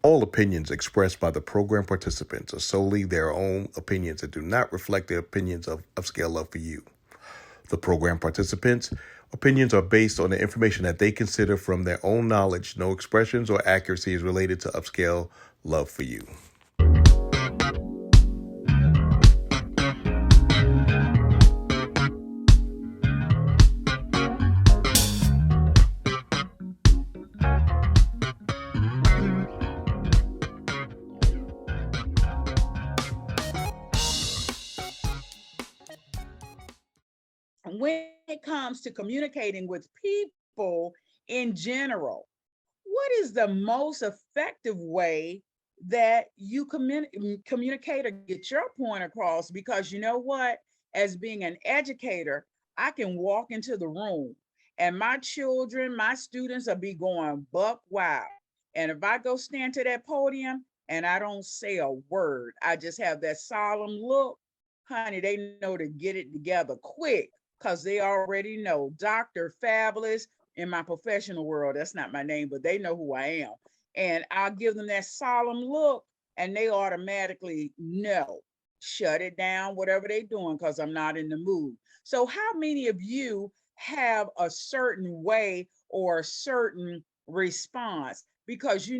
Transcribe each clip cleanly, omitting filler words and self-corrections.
All opinions expressed by the program participants are solely their own opinions and do not reflect the opinions of Upscale Love for You. The program participants' opinions are based on the information that they consider from their own knowledge. No expressions or accuracy is related to Upscale Love for You. When it comes to communicating with people in general, what is the most effective way that you communicate or get your point across? Because you know what, as being an educator, I can walk into the room and my children, my students will be going buck wild. And if I go stand to that podium and I don't say a word, I just have that solemn look, honey, they know to get it together quick because they already know Dr. Fabulous in my professional world. That's not my name, but they know who I am. And I'll give them that solemn look and they automatically know, shut it down, whatever they're doing, because I'm not in the mood. So how many of you have a certain way or a certain response? Because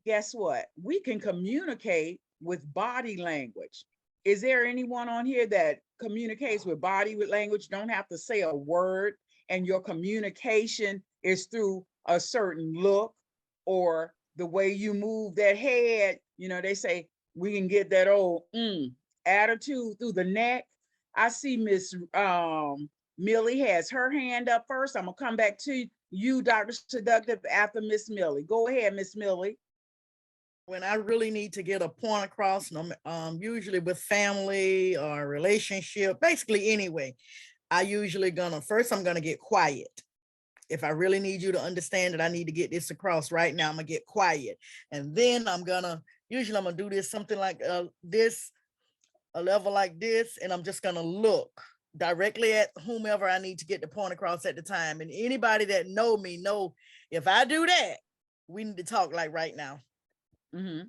guess what? We can communicate with body language. Is there anyone on here that communicates with body language, don't have to say a word, and your communication is through a certain look or the way you move that head? They say we can get that old attitude through the neck. I see Miss Millie has her hand up first. I'm gonna come back to you, Dr. Seductive, after Miss Millie. Go ahead, Miss Millie. When I really need to get a point across, usually with family or relationship, basically anyway, I'm gonna get quiet. If I really need you to understand that I need to get this across right now, I'm gonna get quiet. And then I'm gonna do this, something like this, a level like this, and I'm just gonna look directly at whomever I need to get the point across at the time. And anybody that know me know if I do that, we need to talk like right now. Mm-hmm.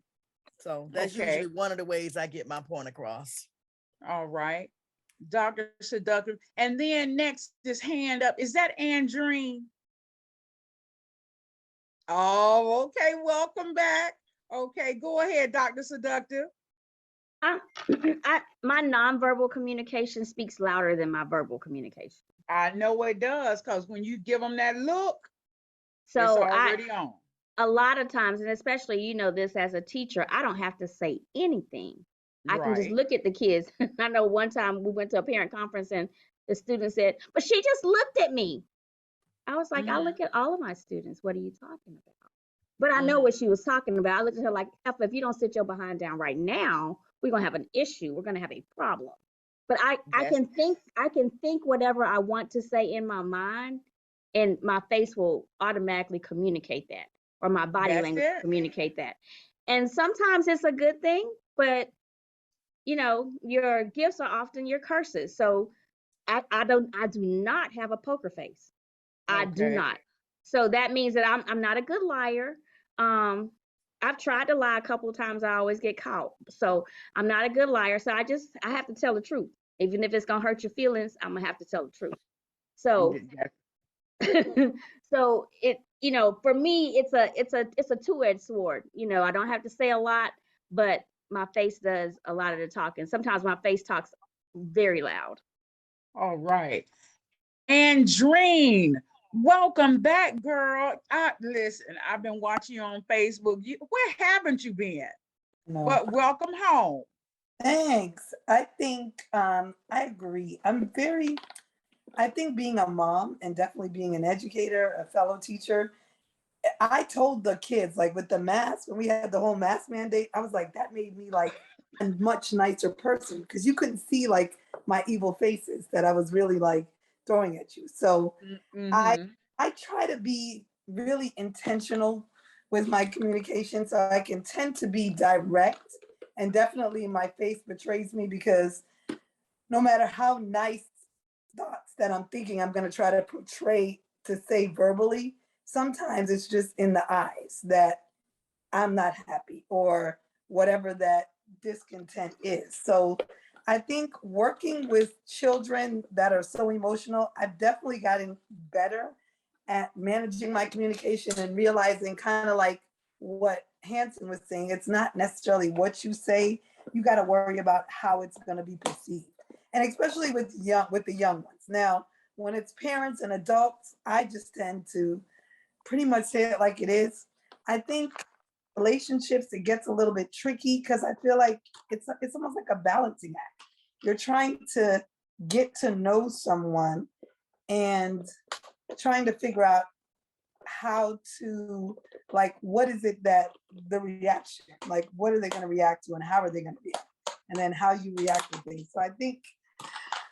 So that's usually one of the ways I get my point across. All right. Dr. Seductive. And then next, this hand up. Is that Andreen? Oh, okay. Welcome back. Okay, go ahead, Dr. Seductive. My nonverbal communication speaks louder than my verbal communication. I know it does, because when you give them that look, so it's already on. A lot of times, and especially, this as a teacher, I don't have to say anything. I can just look at the kids. I know one time we went to a parent conference and the student said, but she just looked at me. I was like, I look at all of my students. What are you talking about? But I know what she was talking about. I looked at her like, if you don't sit your behind down right now, we're going to have an issue. We're going to have a problem. But I can think whatever I want to say in my mind, and my face will automatically communicate that, or my body language communicate that. And sometimes it's a good thing, but your gifts are often your curses. So I do not have a poker face. I do not. So that means that I'm not a good liar. I've tried to lie a couple of times. I always get caught. So I'm not a good liar. So I have to tell the truth. Even if it's gonna hurt your feelings, I'm gonna have to tell the truth. So so it, for me, it's a two-edged sword. I don't have to say a lot, but my face does a lot of the talking. Sometimes my face talks very loud. All right. Andreen, welcome back, girl. Listen, I've been watching you on Facebook. Where haven't you been? No. But welcome home. Thanks. I think I agree. I think being a mom and definitely being an educator, a fellow teacher, I told the kids, like with the mask, when we had the whole mask mandate, I was like, that made me like a much nicer person, because you couldn't see like my evil faces that I was really like throwing at you. So I try to be really intentional with my communication, so I can tend to be direct, and definitely my face betrays me, because no matter how nice thoughts that I'm thinking I'm going to try to portray to say verbally, sometimes it's just in the eyes that I'm not happy, or whatever that discontent is. So I think working with children that are so emotional, I've definitely gotten better at managing my communication and realizing, kind of like what Hanson was saying, it's not necessarily what you say, you got to worry about how it's going to be perceived. And especially with the young ones. Now, when it's parents and adults, I just tend to pretty much say it like it is. I think relationships, it gets a little bit tricky because I feel like it's almost like a balancing act. You're trying to get to know someone and trying to figure out how to, like, what is it that the reaction, like, what are they going to react to and how are they going to react, and then how you react to things. So I think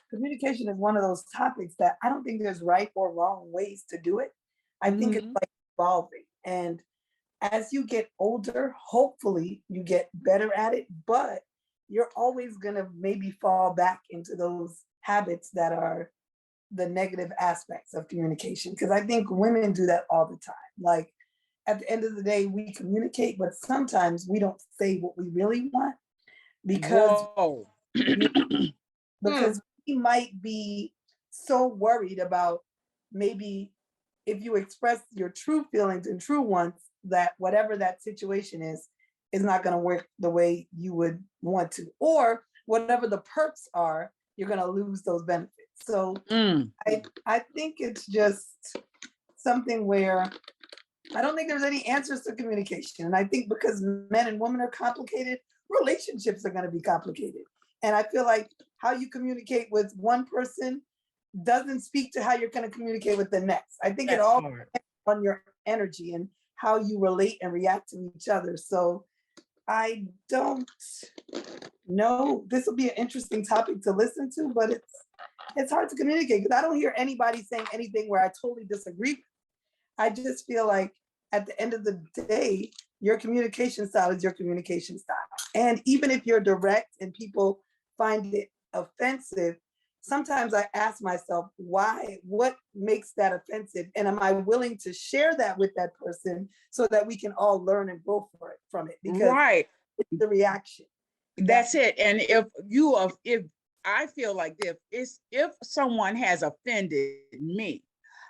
communication is one of those topics that I don't think there's right or wrong ways to do it. I think it's like evolving. And as you get older, hopefully you get better at it, but you're always going to maybe fall back into those habits that are the negative aspects of communication. Because I think women do that all the time. Like, at the end of the day, we communicate, but sometimes we don't say what we really want because because we might be so worried about, maybe if you express your true feelings and true wants, that whatever that situation is not going to work the way you would want to, or whatever the perks are, you're going to lose those benefits. So I think it's just something where I don't think there's any answers to communication. And I think because men and women are complicated, relationships are going to be complicated. And I feel like how you communicate with one person doesn't speak to how you're going to communicate with the next. I think it all depends on your energy and how you relate and react to each other. So I don't know. This will be an interesting topic to listen to, but it's hard to communicate because I don't hear anybody saying anything where I totally disagree. I just feel like at the end of the day, your communication style is your communication style. And even if you're direct and people find it offensive, sometimes I ask myself, why, what makes that offensive? And am I willing to share that with that person so that we can all learn and grow from it? Because it's the reaction. That's it. And if I feel like if someone has offended me,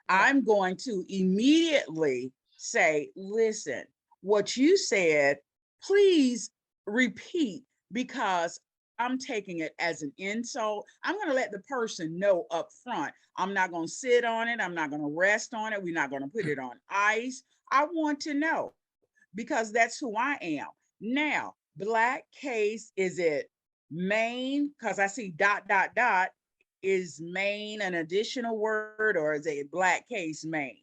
I'm going to immediately say, listen, what you said, please repeat, because I'm taking it as an insult. I'm going to let the person know up front. I'm not going to sit on it. I'm not going to rest on it. We're not going to put it on ice. I want to know, because that's who I am. Now, black case, is it Maine? Because I see ... Is Maine an additional word, or is it black case Maine?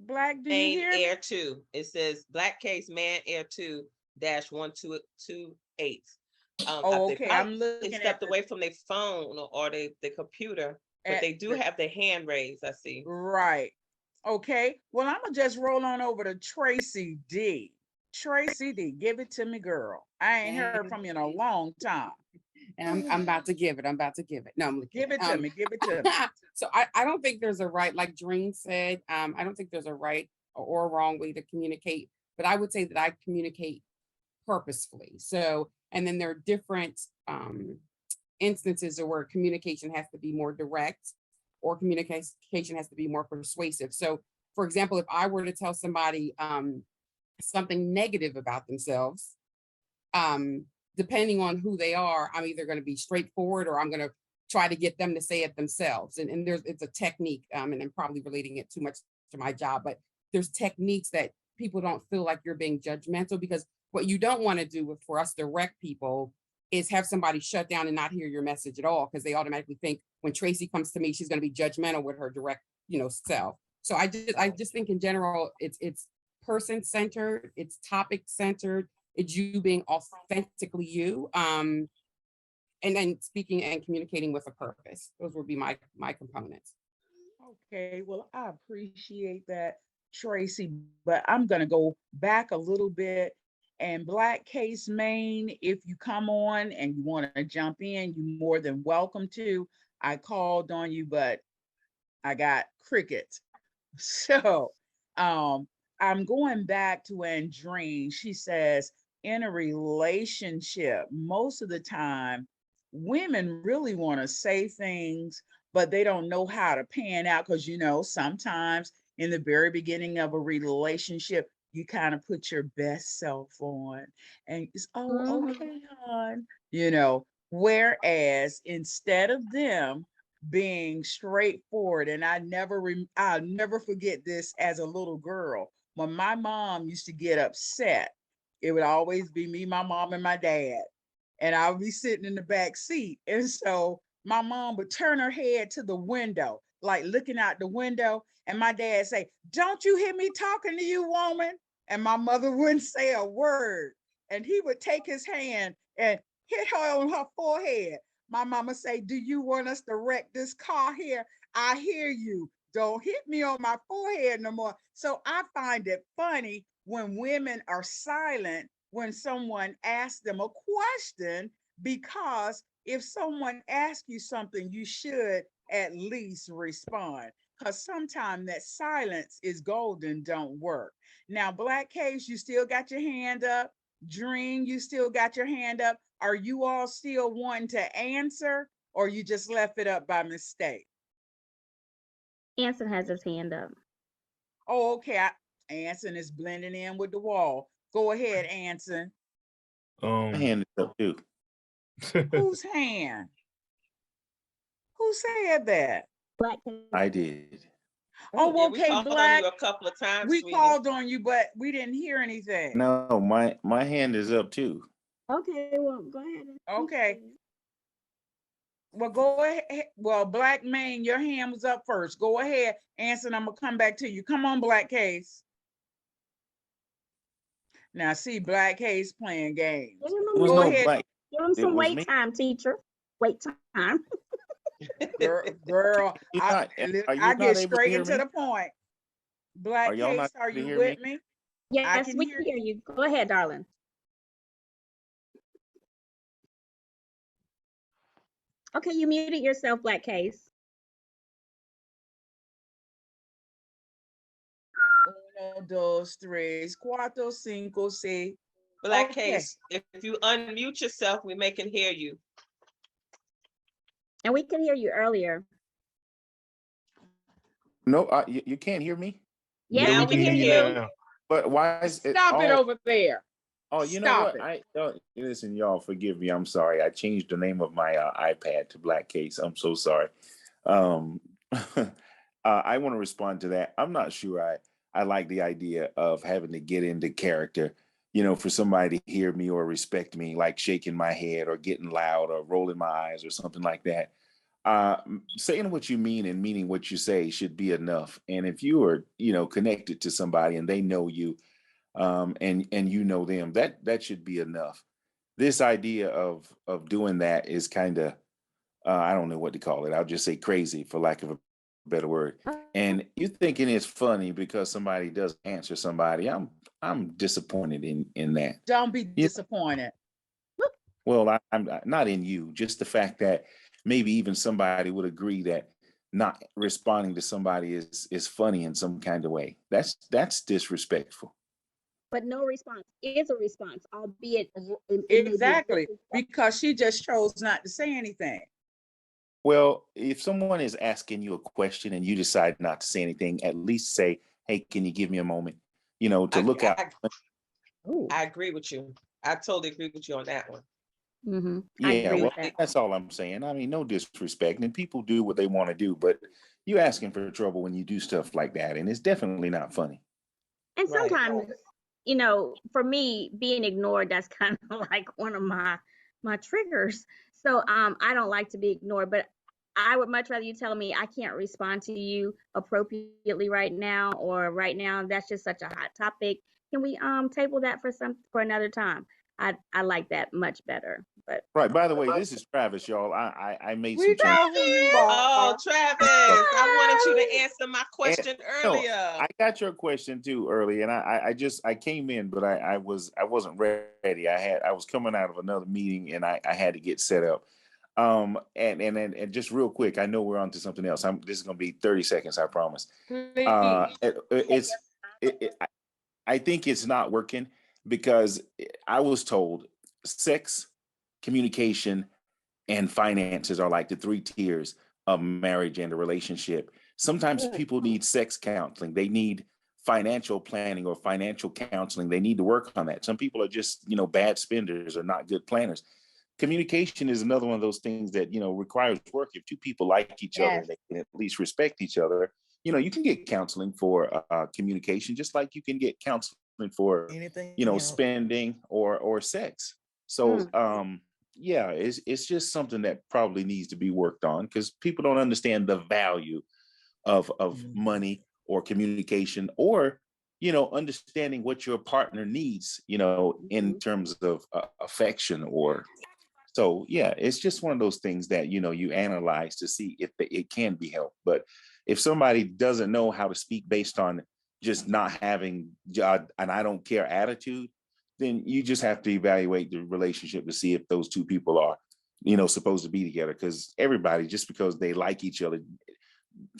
Black, do you hear Air 2. It says black case man air 2 -1228. okay. I'm looking. They stepped away from their phone or the computer, but they do have their hand raised. I see. Right. Okay. Well, I'm gonna just roll on over to Tracy D. Tracy D, give it to me, girl. I ain't heard from you in a long time. And I'm about to give it. No, I'm give it to me. Give it to me. So I don't think there's a right, like Dream said, I don't think there's a right or wrong way to communicate, but I would say that I communicate purposefully. So, and then there are different instances where communication has to be more direct or communication has to be more persuasive. So, for example, if I were to tell somebody something negative about themselves, depending on who they are, I'm either going to be straightforward or I'm going to try to get them to say it themselves. And it's a technique, and I'm probably relating it too much to my job, but there's techniques that people don't feel like you're being judgmental, because what you don't want to do for us direct people is have somebody shut down and not hear your message at all, because they automatically think when Tracy comes to me, she's going to be judgmental with her direct, self. So I just think in general, it's person-centered, it's topic-centered, it's you being authentically you, and then speaking and communicating with a purpose. Those would be my components. Okay, well, I appreciate that, Tracy, but I'm going to go back a little bit. And Black Case Maine, if you come on and you want to jump in, you're more than welcome to. I called on you, but I got crickets. So I'm going back to Andreen. She says, in a relationship, most of the time, women really want to say things, but they don't know how to pan out because, sometimes in the very beginning of a relationship, you kind of put your best self on and it's, oh, okay, hon, whereas instead of them being straightforward, and I'll never forget this as a little girl. When my mom used to get upset, it would always be me, my mom, and my dad. And I would be sitting in the back seat. And so my mom would turn her head to the window, like looking out the window. And my dad say, "Don't you hear me talking to you, woman?" And my mother wouldn't say a word. And he would take his hand and hit her on her forehead. My mama say, "Do you want us to wreck this car here? I hear you. Don't hit me on my forehead no more." So I find it funny when women are silent when someone asks them a question, because if someone asks you something, you should at least respond. Because sometimes that silence is golden, don't work. Now, Black Case, you still got your hand up. Dream, you still got your hand up. Are you all still wanting to answer, or you just left it up by mistake? Anson has his hand up. Oh, okay. Anson is blending in with the wall. Go ahead, Anson. My hand is up too. Whose hand? Who said that? Black. I did. Oh, Yeah, okay, we called Black. on you a couple of times. We sweetie. called on you, but we didn't hear anything. No, my hand is up too. Okay, well, go ahead. Okay. Well, go ahead. Well, Black Main, your hand was up first. Go ahead, Anson. I'm gonna come back to you. Come on, Black Case. Now, see, Black Case playing games. Go ahead. Black. Give him some wait time, teacher. Wait time. Girl, I get straight into the point. Black Case, are you with me? Yes, we can hear you. Go ahead, darling. Okay, you muted yourself, Black Case. 1, 2, 3, 4, 5, 6. Black Case, if you unmute yourself, we can hear you. And we can hear you earlier. No, you can't hear me? Yes, now we can hear you. Now. But why is it? Stop it over there. Oh, you know what? Listen, y'all, forgive me. I'm sorry. I changed the name of my iPad to Black Case. I'm so sorry. I want to respond to that. I'm not sure I like the idea of having to get into character, for somebody to hear me or respect me, like shaking my head or getting loud or rolling my eyes or something like that. Saying what you mean and meaning what you say should be enough. And if you are, connected to somebody and they know you, and you know them, that should be enough. This idea of doing that is kind of, I don't know what to call it. I'll just say crazy, for lack of a better word. And you're thinking it's funny because somebody doesn't answer somebody. I'm disappointed in that. Don't be disappointed. Well, I'm not in you. Just the fact that maybe even somebody would agree that not responding to somebody is funny in some kind of way. That's disrespectful. But no response is a response, albeit exactly, because she just chose not to say anything. Well, if someone is asking you a question and you decide not to say anything, at least say, "Hey, can you give me a moment?" To look out. I agree with you. I totally agree with you on that one. Mm-hmm. Yeah, well, that's all I'm saying. I mean, no disrespect, and people do what they want to do, but you asking for trouble when you do stuff like that, and it's definitely not funny. And sometimes, for me, being ignored, that's kind of like one of my triggers. So I don't like to be ignored, but I would much rather you tell me I can't respond to you appropriately right now, or right now that's just such a hot topic. Can we table that for another time? I like that much better. But right. By the way, this is Travis, y'all. I made some changes. Oh, Travis, I wanted you to answer my question earlier. No, I got your question too early, and I came in, but I wasn't ready. I was coming out of another meeting, and I had to get set up. And just real quick, I know we're on to something else. This is going to be 30 seconds, I promise. Please. I think it's not working because I was told sex, communication, and finances are like the three tiers of marriage and a relationship. Sometimes people need sex counseling. They need financial planning or financial counseling. They need to work on that. Some people are just, bad spenders or not good planners. Communication is another one of those things that, requires work. If two people like each other, Yes. they can at least respect each other. You can get counseling for communication, just like you can get counseling for, Anything spending or sex. So, yeah, it's just something that probably needs to be worked on because people don't understand the value of money or communication or understanding what your partner needs in terms of affection or so. Yeah, it's just one of those things that you analyze to see if it can be helped. But if somebody doesn't know how to speak based on just not having an I don't care attitude, then you just have to evaluate the relationship to see if those two people are supposed to be together. Because everybody, just because they like each other,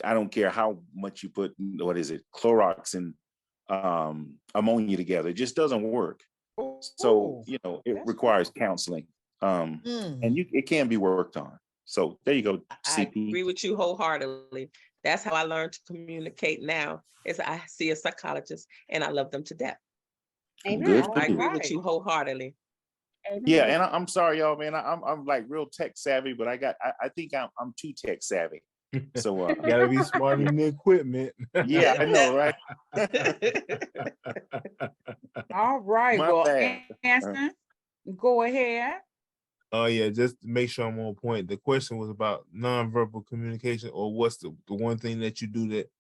I don't care how much you put, what is it, Clorox and ammonia together, it just doesn't work. So it requires counseling, and it can be worked on. So there you go, I CP. agree with you wholeheartedly. That's how I learned to communicate now, is I see a psychologist and I love them to death. Amen. Good for I you. agree with you wholeheartedly. Amen. Yeah, and I'm sorry, y'all, man. I'm like real tech savvy, but I think I'm too tech savvy. So Gotta be smart in the equipment. yeah, I know, right? All right. My Well, bad. Anson, go ahead. Oh yeah, just to make sure I'm on point. The question was about nonverbal communication, or what's the one thing that you do that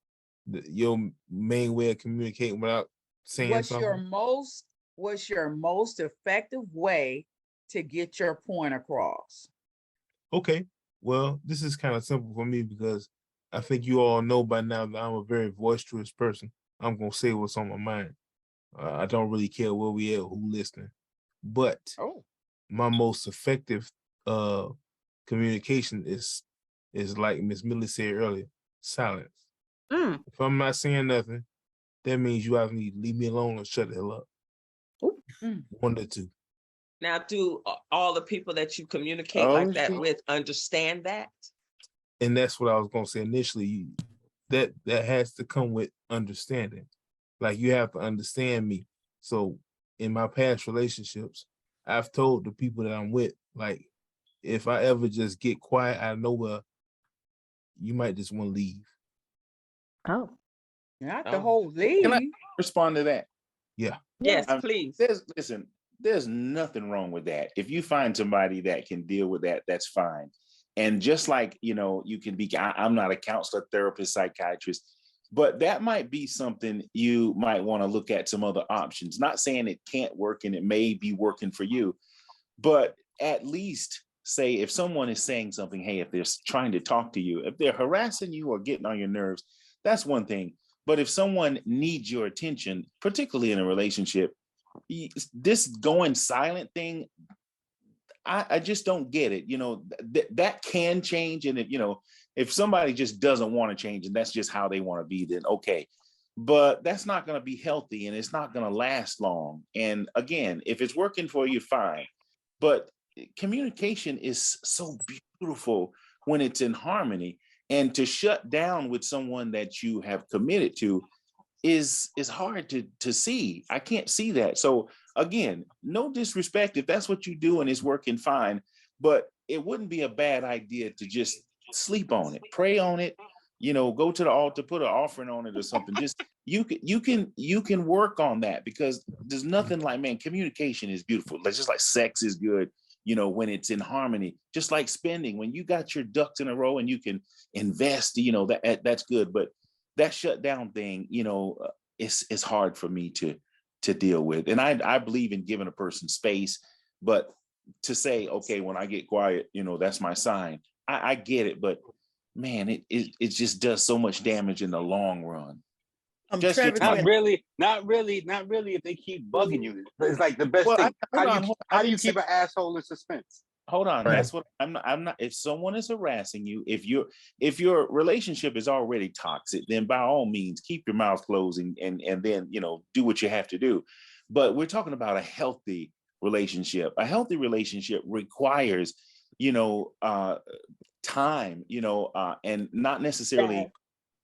your main way of communicating without saying What's something? your most effective way to get your point across? Okay, well, this is kind of simple for me because I think you all know by now that I'm a very boisterous person. I'm gonna say what's on my mind. I don't really care where we at, who listening. But my most effective communication is like Miss Millie said earlier, silence. If I'm not saying nothing, that means you either need to leave me alone or shut the hell up. One or two. Now, do all the people that you communicate like that with understand that? And that's what I was gonna say initially. That has to come with understanding. Like you have to understand me. So in my past relationships, I've told the people that I'm with, like, if I ever just get quiet out of nowhere, you might just want to leave. Oh. Not the whole leave. Can I respond to that? Yeah. Yes, please. There's nothing wrong with that. If you find somebody that can deal with that, that's fine. And just like, you can be, I'm not a counselor, therapist, psychiatrist, but that might be something you might want to look at some other options. Not saying it can't work and it may be working for you, but at least say if someone is saying something, hey, if they're trying to talk to you, if they're harassing you or getting on your nerves, that's one thing. But if someone needs your attention, particularly in a relationship, this going silent thing, I just don't get it. That can change. And if somebody just doesn't want to change and that's just how they want to be, then okay. But that's not going to be healthy and it's not going to last long. And again, if it's working for you, fine. But communication is so beautiful when it's in harmony. And to shut down with someone that you have committed to is hard to see. I can't see that. So again, no disrespect if that's what you do and it's working fine, but it wouldn't be a bad idea to just sleep on it, pray on it, go to the altar, put an offering on it or something. Just you can work on that because there's nothing like, man, communication is beautiful. It's just like sex is good, when it's in harmony, just like spending, when you got your ducks in a row and you can invest, that's good. But that shutdown thing, it's hard for me to deal with. And I believe in giving a person space, but to say, okay, when I get quiet, that's my sign. I get it, but man, it just does so much damage in the long run. Not really if they keep bugging you. It's like the best thing. How do you keep an asshole in suspense? Hold on. Right. That's what I'm not. If someone is harassing you, if your relationship is already toxic, then by all means keep your mouth closed and then do what you have to do. But we're talking about a healthy relationship. A healthy relationship requires, time, and not necessarily,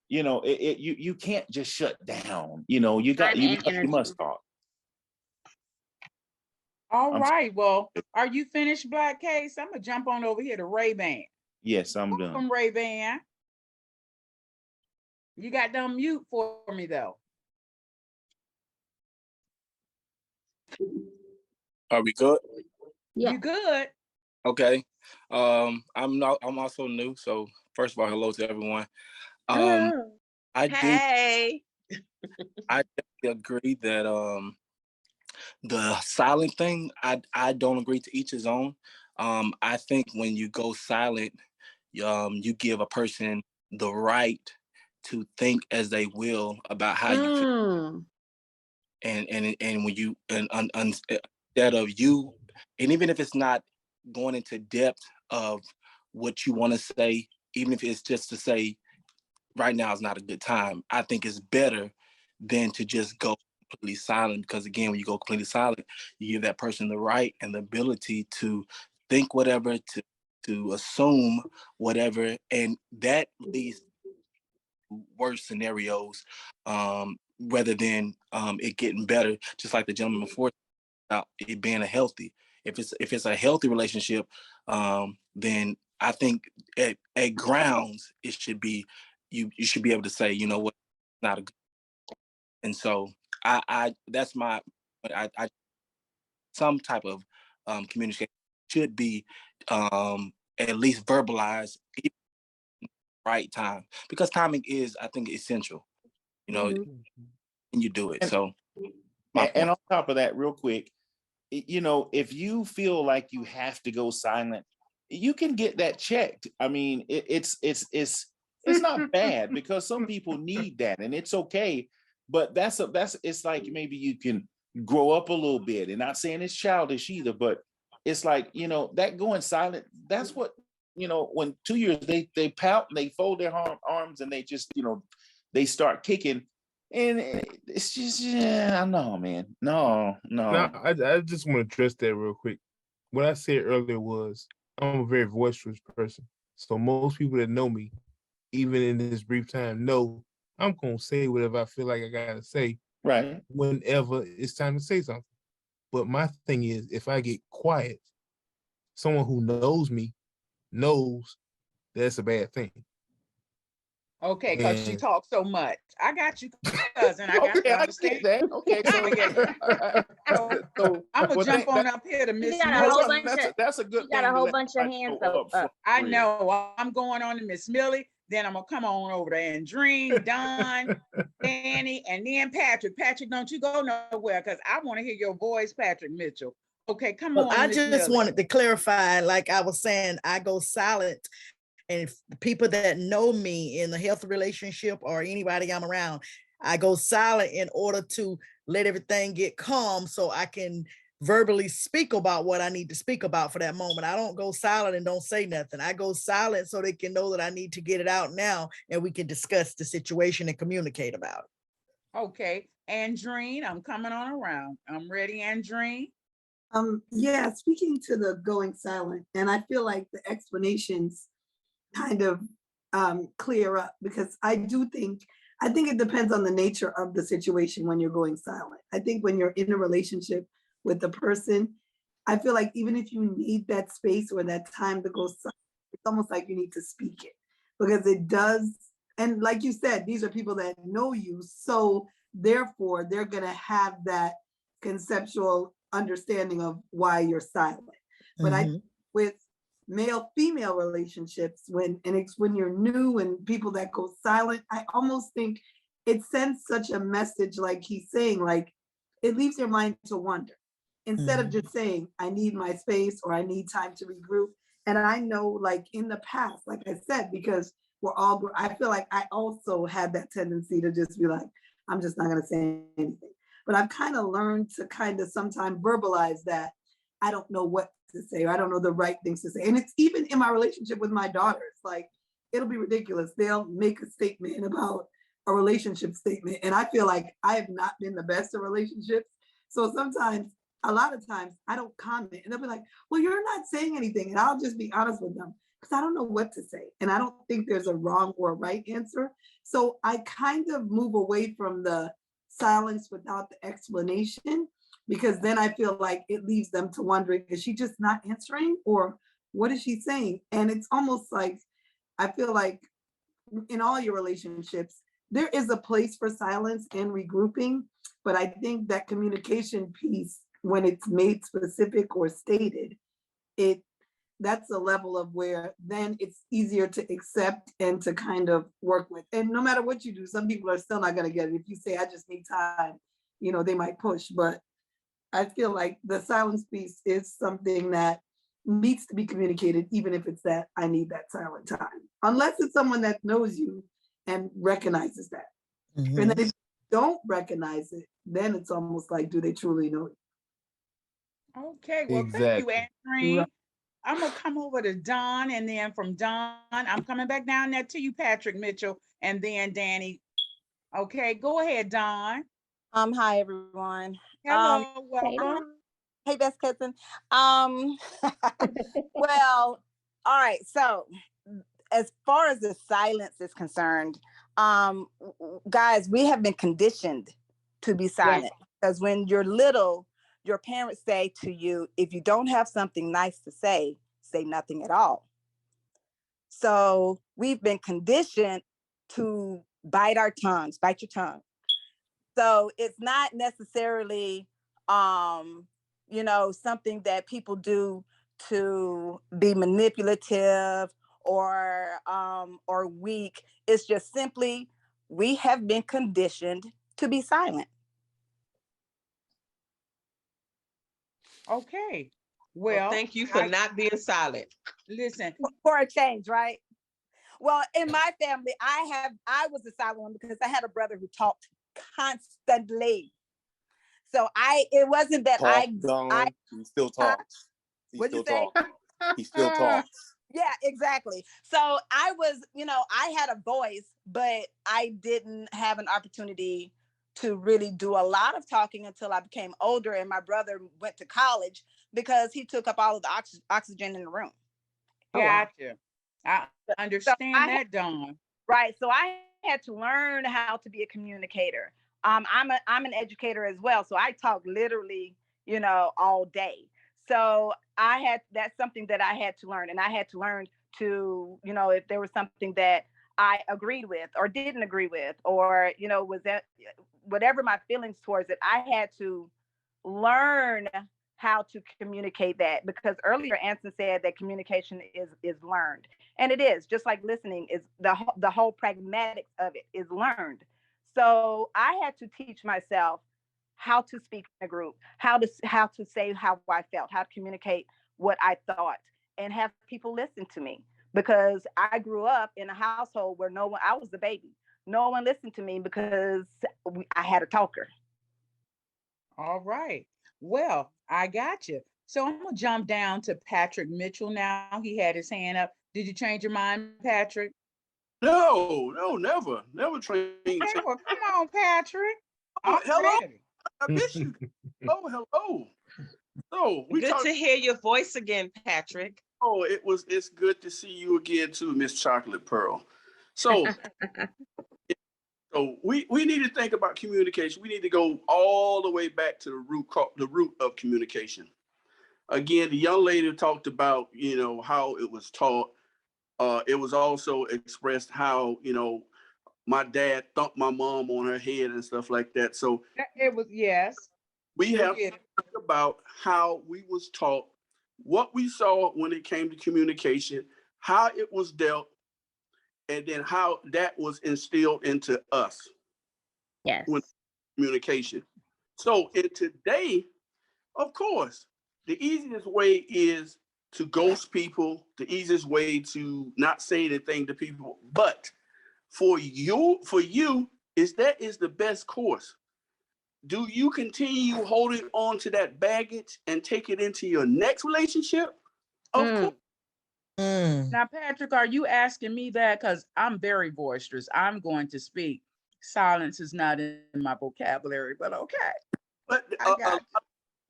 you can't just shut down. You Time and energy. must talk. All I'm right. Well, are you finished, Black Case? I'm gonna jump on over here to Ray-Ban. Yes, I'm done. Welcome, Ray-Ban. You got to unmute for me though. Are we good? Yeah. You good? Okay. I'm also new, so first of all, hello to everyone. Hello. I Hey. definitely agree that the silent thing, I don't agree, to each his own. I think when you go silent, you give a person the right to think as they will about how you feel. And when you instead of you, and even if it's not going into depth of what you want to say, even if it's just to say right now is not a good time, I think it's better than to just go completely silent. Because again, when you go completely silent, you give that person the right and the ability to think whatever, to assume whatever, and that leads to worse scenarios, rather than it getting better. Just like the gentleman before about it being a healthy. If it's a healthy relationship, then I think at grounds it should be, you should be able to say, you know what, not a good. And so I that's my, I some type of communication should be at least verbalized at the right time, because timing is, I think, essential. And you do it. And, So my point. on top of that, real quick, if you feel like you have to go silent, you can get that checked. I mean, it's not bad, because some people need that, and it's okay. But it's like maybe you can grow up a little bit, and not saying it's childish either, but it's like, that going silent. That's what, when 2 years they pout and they fold their arms and they just, they start kicking. And it's just, yeah, no, man. No. Now, I just want to address that real quick. What I said earlier was I'm a very boisterous person. So most people that know me, even in this brief time, know I'm going to say whatever I feel like I got to say. Right. Whenever it's time to say something. But my thing is, if I get quiet, someone who knows me knows that's a bad thing. Okay, because you talk so much. I got you, cousin. I got to understand that. Okay, so I'm gonna jump on up here to Miss Millie. That's a good thing. Got a whole bunch of hands up. I know. I'm going on to Miss Millie. Then I'm gonna come on over to Andreen, Don, Danny, and then Patrick. Patrick, don't you go nowhere, because I want to hear your voice, Patrick Mitchell. Okay, come on. I just wanted to clarify, like I was saying, I go silent. And if the people that know me in a healthy relationship or anybody I'm around, I go silent in order to let everything get calm so I can verbally speak about what I need to speak about for that moment. I don't go silent and don't say nothing. I go silent so they can know that I need to get it out now, and we can discuss the situation and communicate about it. Okay, Andreen, I'm coming on around. I'm ready, Andreen. Yeah, speaking to the going silent, and I feel like the explanations kind of clear up, because I think it depends on the nature of the situation when you're going silent. I think when you're in a relationship with the person, I feel like even if you need that space or that time to go silent, it's almost like you need to speak it, because it does. And like you said, these are people that know you, so therefore they're going to have that conceptual understanding of why you're silent. But I, with male-female relationships, when you're new and people that go silent, I almost think it sends such a message, like he's saying, like it leaves your mind to wonder, instead of just saying, I need my space or I need time to regroup. And I know, like in the past, like I said, because I feel like I also had that tendency to just be like, I'm just not gonna say anything. But I've kind of learned to kind of sometimes verbalize that I don't know what to say, or I don't know the right things to say. And it's even in my relationship with my daughters. Like, it'll be ridiculous. They'll make a statement about a relationship statement. And I feel like I have not been the best of relationships. So sometimes, a lot of times, I don't comment. And they'll be like, well, you're not saying anything. And I'll just be honest with them because I don't know what to say. And I don't think there's a wrong or a right answer. So I kind of move away from the silence without the explanation, because then I feel like it leaves them to wondering, is she just not answering, or what is she saying? And it's almost like, I feel like in all your relationships, there is a place for silence and regrouping, but I think that communication piece, when it's made specific or stated, that's a level of where then it's easier to accept and to kind of work with. And no matter what you do, some people are still not going to get it. If you say, I just need time, they might push. But I feel like the silence piece is something that needs to be communicated, even if it's that I need that silent time, unless it's someone that knows you and recognizes that. Mhm. And then if you don't recognize it, then it's almost like, do they truly know it? Okay, well, thank you, Exactly. Anne. Right. I'm gonna come over to Don, and then from Don, I'm coming back down there to you, Patrick Mitchell, and then Danny. Okay, go ahead, Don. Hi everyone. Hello, Hey, welcome. Don. Hey, best cousin. Um, well, all right. So, as far as the silence is concerned, guys, we have been conditioned to be silent because when you're little, your parents say to you, if you don't have something nice to say nothing at all. So we've been conditioned to bite our tongues, bite your tongue. So it's not necessarily, something that people do to be manipulative or weak. It's just simply we have been conditioned to be silent. Okay. Well, Well, thank you for not being silent. listen. For a change, right? Well, in my family, I was the silent one because I had a brother who talked constantly. So it wasn't that Talk, I he still talks. He what'd you still say? talks. He still talks. Yeah, exactly. So I was, I had a voice, but I didn't have an opportunity to really do a lot of talking until I became older and my brother went to college because he took up all of the oxygen in the room. Gotcha. I So understand that, Don. right. So I had to learn how to be a communicator. I'm an educator as well. So I talk literally, all day. So that's something that I had to learn. And I had to learn to, if there was something that I agreed with or didn't agree with, or, was that whatever my feelings towards it, I had to learn how to communicate that, because earlier Anson said that communication is learned, and it is just like listening is the whole pragmatics of it is learned. So I had to teach myself how to speak in a group, how to say how I felt, how to communicate what I thought, and have people listen to me, because I grew up in a household where I was the baby, no one listened to me because I had a talker. All right. Well, I got you. So I'm gonna jump down to Patrick Mitchell now. He had his hand up. Did you change your mind, Patrick? No, never Okay, change. well, come on, Patrick. Oh, I'm hello, ready. I miss you. Oh, hello. So we Good talked. to hear your voice again, Patrick. Oh, it's good to see you again too, Miss Chocolate Pearl. So we need to think about communication. We need to go all the way back to the root of communication. Again, the young lady talked about how it was taught. It was also expressed how my dad thumped my mom on her head and stuff like that. So It was, yes. we Still have to get it. talk about how we was taught, what we saw when it came to communication, how it was dealt, and then how that was instilled into us Yes. when communication. So in today, of course, the easiest way is to ghost people, the easiest way to not say anything to people. But for you, is that is the best course. do you continue holding on to that baggage and take it into your next relationship? Of course. Now, Patrick, are you asking me that? Because I'm very boisterous. I'm going to speak. Silence is not in my vocabulary, but okay. But a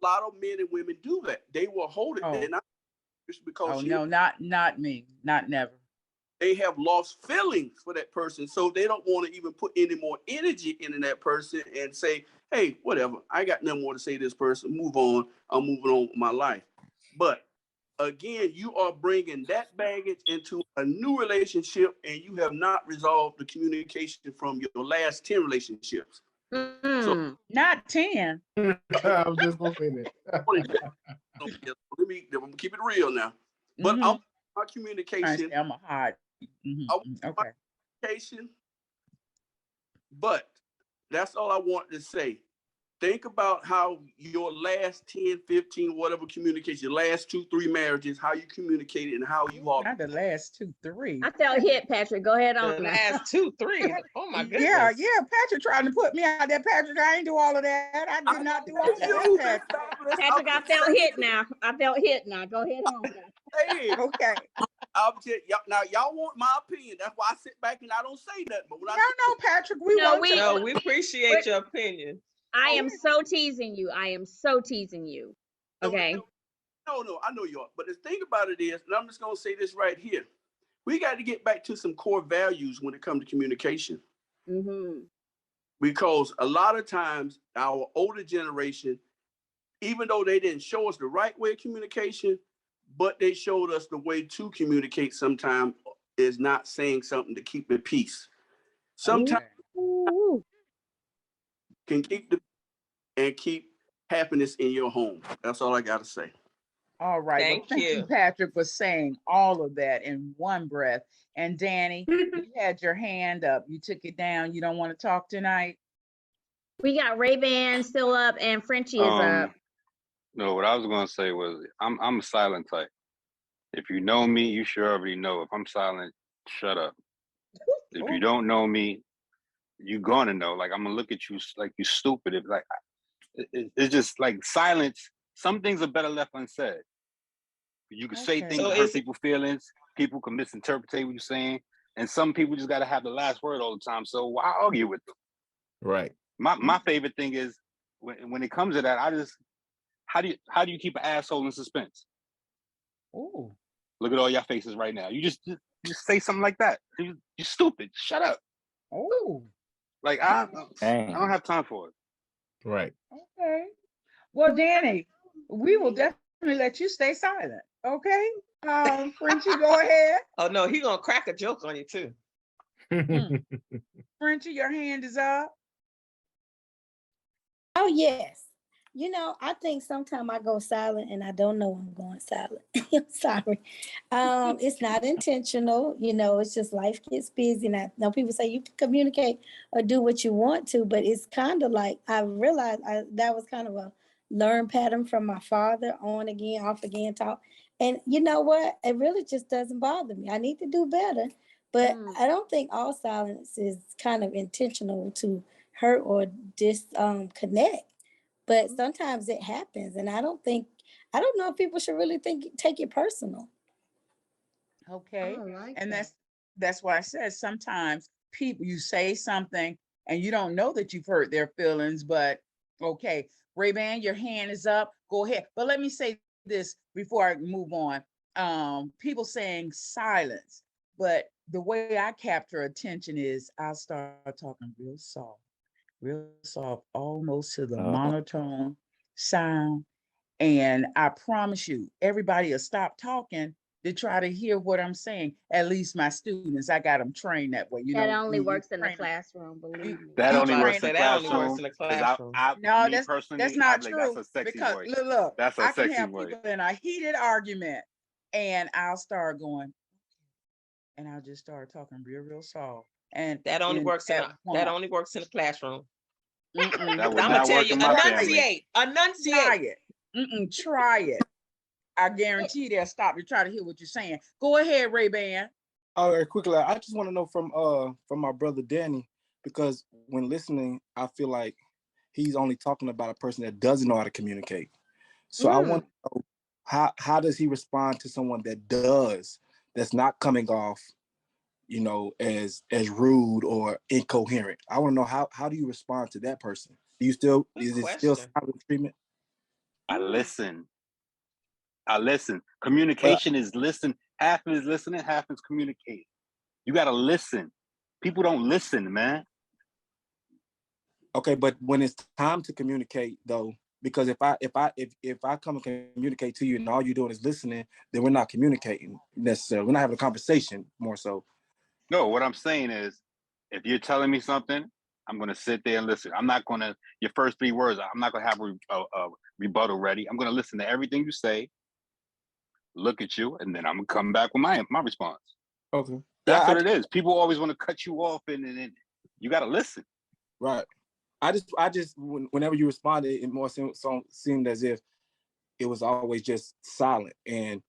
lot of men and women do that. They will hold it. They're not just because no, not me. Not never. They have lost feelings for that person, so they don't want to even put any more energy into that person and say, hey, whatever, I got nothing more to say to this person, move on, I'm moving on with my life. But again, you are bringing that baggage into a new relationship, and you have not resolved the communication from your last 10 relationships. So not 10. I'm just gonna say that. Let me keep it real now. But I'm my communication. I'm a hard. Okay. Communication. But that's all I want to say. Think about how your last 10, 15, whatever communication, your last 2, 3 marriages, how you communicated and how you are. Not the last 2, 3. I felt hit, Patrick. Go ahead on. The last 2, 3. Oh my goodness. Yeah. Patrick trying to put me out there. Patrick, I ain't do all of that. I did not do all of that. Patrick, I felt hit now. I felt hit now. Go ahead on. Hey, okay. Now y'all want my opinion. That's why I sit back and I don't say nothing. But when no, Patrick, we appreciate your opinion. I am so teasing you. I am so teasing you. Okay. No, I know you are. But the thing about it is, and I'm just gonna say this right here. We got to get back to some core values when it comes to communication. Because a lot of times our older generation, even though they didn't show us the right way of communication, but they showed us the way to communicate sometimes is not saying something to keep the peace. Sometimes can keep happiness in your home. That's all I got to say. All right. Thank you, Patrick, for saying all of that in one breath. And Danny, you had your hand up. You took it down. You don't want to talk tonight? We got Ray-Ban still up and Frenchie is up. No, what I was going to say was I'm a silent type. If you know me, you should already know. If I'm silent, shut up. If you don't know me, you're going to know. Like, I'm going to look at you like you stupid. If like, it's just like silence. Some things are better left unsaid. You can say things that hurt people's feelings. People can misinterpret what you're saying. And some people just got to have the last word all the time. So why argue with them? Right. My favorite thing is when it comes to that, how do you keep an asshole in suspense? Oh. Look at all your faces right now. You just say something like that. You're stupid. Shut up. Oh. Like I don't have time for it. Right. Okay. Well, Danny, we will definitely let you stay silent. Okay. Frenchie, go ahead. Oh no, he's gonna crack a joke on you too. Frenchie, your hand is up. Oh yes. You know, I think sometimes I go silent and I don't know I'm going silent. I'm sorry. It's not intentional. You know, it's just life gets busy. And I know people say you can communicate or do what you want to, but it's kind of like I realized that was kind of a learned pattern from my father, on again, off again, talk. And you know what? It really just doesn't bother me. I need to do better. But I don't think all silence is kind of intentional to hurt or disconnect. But sometimes it happens, and I don't know if people should really take it personal. Okay. And that's why I said sometimes people, you say something and you don't know that you've hurt their feelings, but okay. Ray-Ban, your hand is up. Go ahead. But let me say this before I move on. People saying silence, but the way I capture attention is I'll start talking real soft, almost to the monotone sound. And I promise you, everybody will stop talking to try to hear what I'm saying. At least my students, I got them trained that way. You that know, only works in the classroom, believe me. That only works in the classroom. No, that's not true. That's a sexy because way. Look, that's a I can sexy have way. people in a heated argument, and I'll start going, and I'll just start talking real soft. And that only works in the classroom. That would not work in my family. Enunciate. Try it. I guarantee they'll stop to try to hear what you're saying. Go ahead, Ray-Ban. All right, quickly. I just want to know from my brother Danny, because when listening, I feel like he's only talking about a person that doesn't know how to communicate. So I want to know how does he respond to someone that does, that's not coming off, you know, as rude or incoherent. I want to know how do you respond to that person? Do you still Good is it still question. silent treatment? I listen. I listen. But Communication is listen. Half is listening, half is communicating. You gotta listen. People don't listen, man. okay, but when it's time to communicate though, because if I come and communicate to you and all you're doing is listening, then we're not communicating necessarily. We're not having a conversation more so. No, what I'm saying is, if you're telling me something, I'm gonna sit there and listen. I'm not gonna your first 3 words. I'm not gonna have a rebuttal ready. I'm gonna listen to everything you say, look at you, and then I'm gonna come back with my response. Okay. That's Yeah, what it is. People always want to cut you off, and you gotta listen. right. Whenever you responded, it more seemed as if it was always just silent. And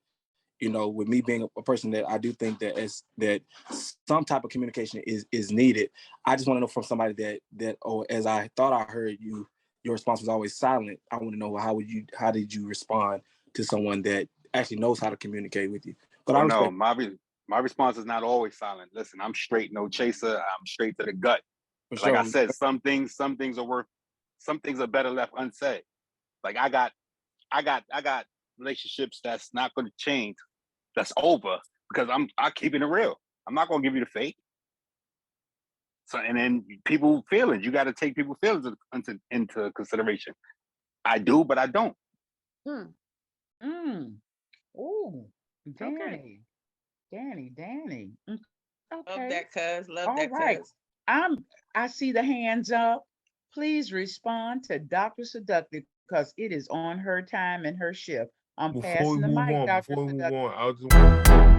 you know, with me being a person that I do think that some type of communication is needed. I just want to know from somebody that as I thought I heard you, your response was always silent. I want to know how did you respond to someone that actually knows how to communicate with you? But Oh I no, respect my response is not always silent. Listen, I'm straight, no chaser. I'm straight to the gut. for Like I sure. said, some things some things are better left unsaid. Like I got relationships that's not going to change. That's over because I keeping it real. I'm not going to give you the fake. So and then people feelings, you got to take people's feelings into consideration. I do, but I don't. Oh, Okay. Danny. Love Okay. that, cuz. Love All that, right. cuz. I see the hands up. Please respond to Dr. Seductive because it is on her time and her shift. I'm Before we passing the move mic, on, Dr. Seductive. I was just